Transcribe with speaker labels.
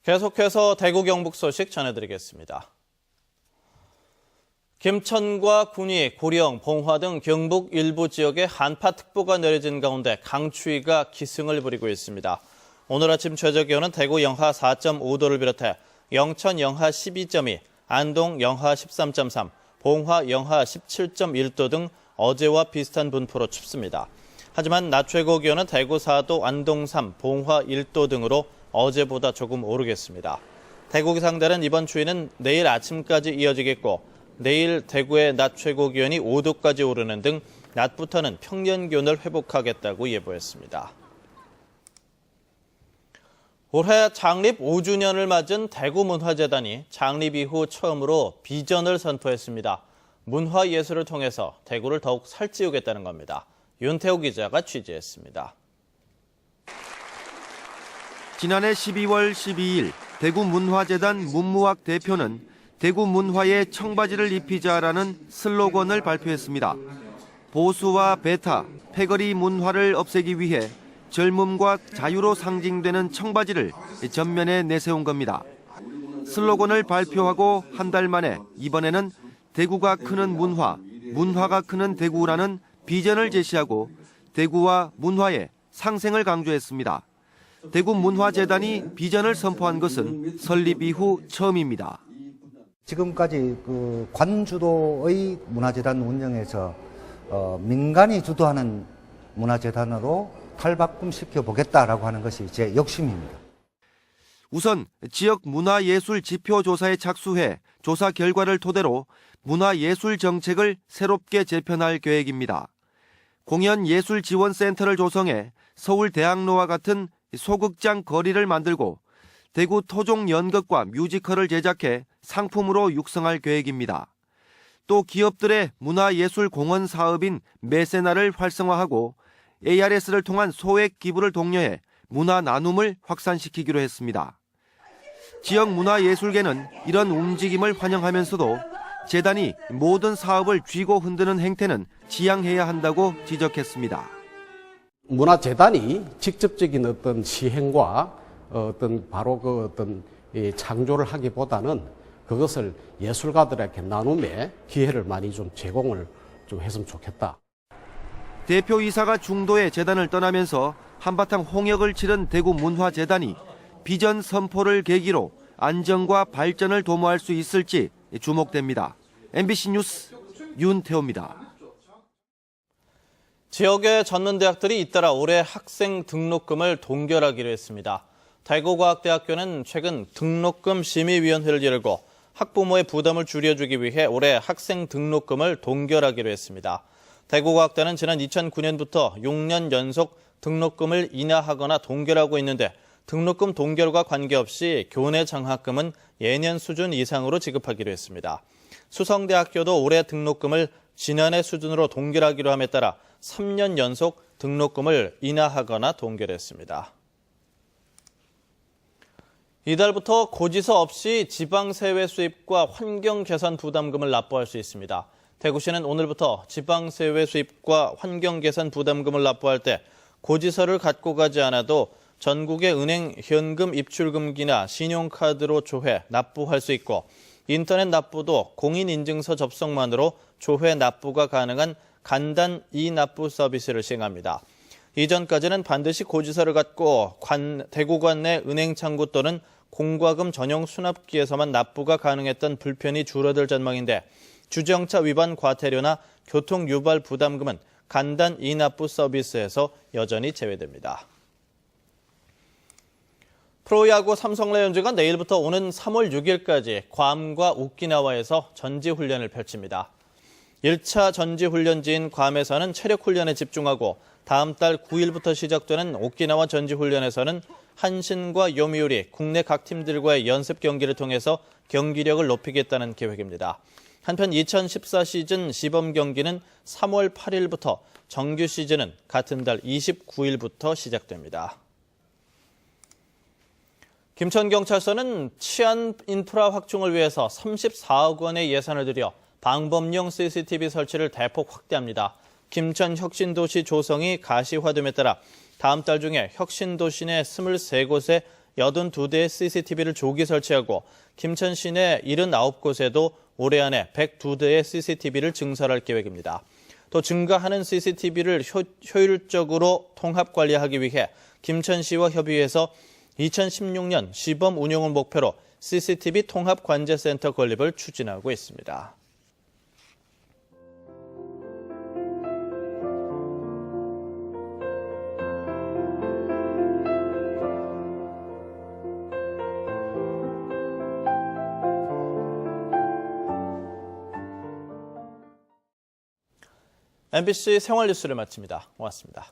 Speaker 1: 계속해서 대구 경북 소식 전해드리겠습니다. 김천과 군위, 고령, 봉화 등 경북 일부 지역에 한파특보가 내려진 가운데 강추위가 기승을 부리고 있습니다. 오늘 아침 최저기온은 대구 영하 4.5도를 비롯해 영천 영하 12.2, 안동 영하 13.3, 봉화 영하 17.1도 등 어제와 비슷한 분포로 춥습니다. 하지만 낮 최고 기온은 대구 4도, 안동 3, 봉화 1도 등으로 어제보다 조금 오르겠습니다. 대구 기상대는 이번 추위는 내일 아침까지 이어지겠고 내일 대구의 낮 최고 기온이 5도까지 오르는 등 낮부터는 평년 기온을 회복하겠다고 예보했습니다. 올해 창립 5주년을 맞은 대구문화재단이 창립 이후 처음으로 비전을 선포했습니다. 문화예술을 통해서 대구를 더욱 살찌우겠다는 겁니다. 윤태호 기자가 취재했습니다.
Speaker 2: 지난해 12월 12일 대구문화재단 문무학 대표는 대구 문화에 청바지를 입히자라는 슬로건을 발표했습니다. 보수와 배타, 패거리 문화를 없애기 위해 젊음과 자유로 상징되는 청바지를 전면에 내세운 겁니다. 슬로건을 발표하고 한 달 만에 이번에는 대구가 크는 문화, 문화가 크는 대구라는 비전을 제시하고 대구와 문화의 상생을 강조했습니다. 대구문화재단이 비전을 선포한 것은 설립 이후 처음입니다.
Speaker 3: 지금까지 관주도의 문화재단 운영에서 민간이 주도하는 문화재단으로 탈바꿈시켜 보겠다라고 하는 것이 제 욕심입니다.
Speaker 2: 우선 지역 문화예술 지표조사에 착수해 조사 결과를 토대로 문화예술 정책을 새롭게 재편할 계획입니다. 공연예술지원센터를 조성해 서울대학로와 같은 소극장 거리를 만들고 대구 토종 연극과 뮤지컬을 제작해 상품으로 육성할 계획입니다. 또 기업들의 문화예술 공헌 사업인 메세나를 활성화하고 ARS를 통한 소액 기부를 독려해 문화 나눔을 확산시키기로 했습니다. 지역 문화예술계는 이런 움직임을 환영하면서도 재단이 모든 사업을 쥐고 흔드는 행태는 지양해야 한다고 지적했습니다.
Speaker 4: 문화재단이 직접적인 어떤 시행과 바로 창조를 하기보다는 그것을 예술가들에게 나눔의 기회를 많이 좀 제공을 좀 했으면 좋겠다.
Speaker 2: 대표이사가 중도에 재단을 떠나면서 한바탕 홍역을 치른 대구문화재단이 비전 선포를 계기로 안정과 발전을 도모할 수 있을지 주목됩니다. MBC 뉴스 윤태호입니다.
Speaker 1: 지역의 전문대학들이 잇따라 올해 학생 등록금을 동결하기로 했습니다. 대구과학대학교는 최근 등록금 심의위원회를 열고 학부모의 부담을 줄여주기 위해 올해 학생 등록금을 동결하기로 했습니다. 대구과학대는 지난 2009년부터 6년 연속 등록금을 인하하거나 동결하고 있는데 등록금 동결과 관계없이 교내 장학금은 예년 수준 이상으로 지급하기로 했습니다. 수성대학교도 올해 등록금을 지난해 수준으로 동결하기로 함에 따라 3년 연속 등록금을 인하하거나 동결했습니다. 이달부터 고지서 없이 지방세외 수입과 환경 개선 부담금을 납부할 수 있습니다. 대구시는 오늘부터 지방세외 수입과 환경 개선 부담금을 납부할 때 고지서를 갖고 가지 않아도 전국의 은행 현금 입출금기나 신용카드로 조회, 납부할 수 있고 인터넷 납부도 공인인증서 접속만으로 조회 납부가 가능한 간단 이납부 서비스를 시행합니다. 이전까지는 반드시 고지서를 갖고 대구관 내 은행 창구 또는 공과금 전용 수납기에서만 납부가 가능했던 불편이 줄어들 전망인데 주정차 위반 과태료나 교통 유발 부담금은 간단 이납부 서비스에서 여전히 제외됩니다. 프로야구 삼성 라이온즈가 내일부터 오는 3월 6일까지 괌과 오키나와에서 전지훈련을 펼칩니다. 1차 전지훈련지인 괌에서는 체력훈련에 집중하고 다음 달 9일부터 시작되는 오키나와 전지훈련에서는 한신과 요미우리, 국내 각 팀들과의 연습 경기를 통해서 경기력을 높이겠다는 계획입니다. 한편 2014 시즌 시범 경기는 3월 8일부터, 정규 시즌은 같은 달 29일부터 시작됩니다. 김천경찰서는 치안 인프라 확충을 위해서 34억 원의 예산을 들여 방범용 CCTV 설치를 대폭 확대합니다. 김천 혁신도시 조성이 가시화됨에 따라 다음 달 중에 혁신도시 내 23곳에 82대의 CCTV를 조기 설치하고 김천 시내 79곳에도 올해 안에 102대의 CCTV를 증설할 계획입니다. 또 증가하는 CCTV를 효율적으로 통합 관리하기 위해 김천시와 협의해서 2016년 시범 운용을 목표로 CCTV 통합 관제센터 건립을 추진하고 있습니다. MBC 생활뉴스를 마칩니다. 고맙습니다.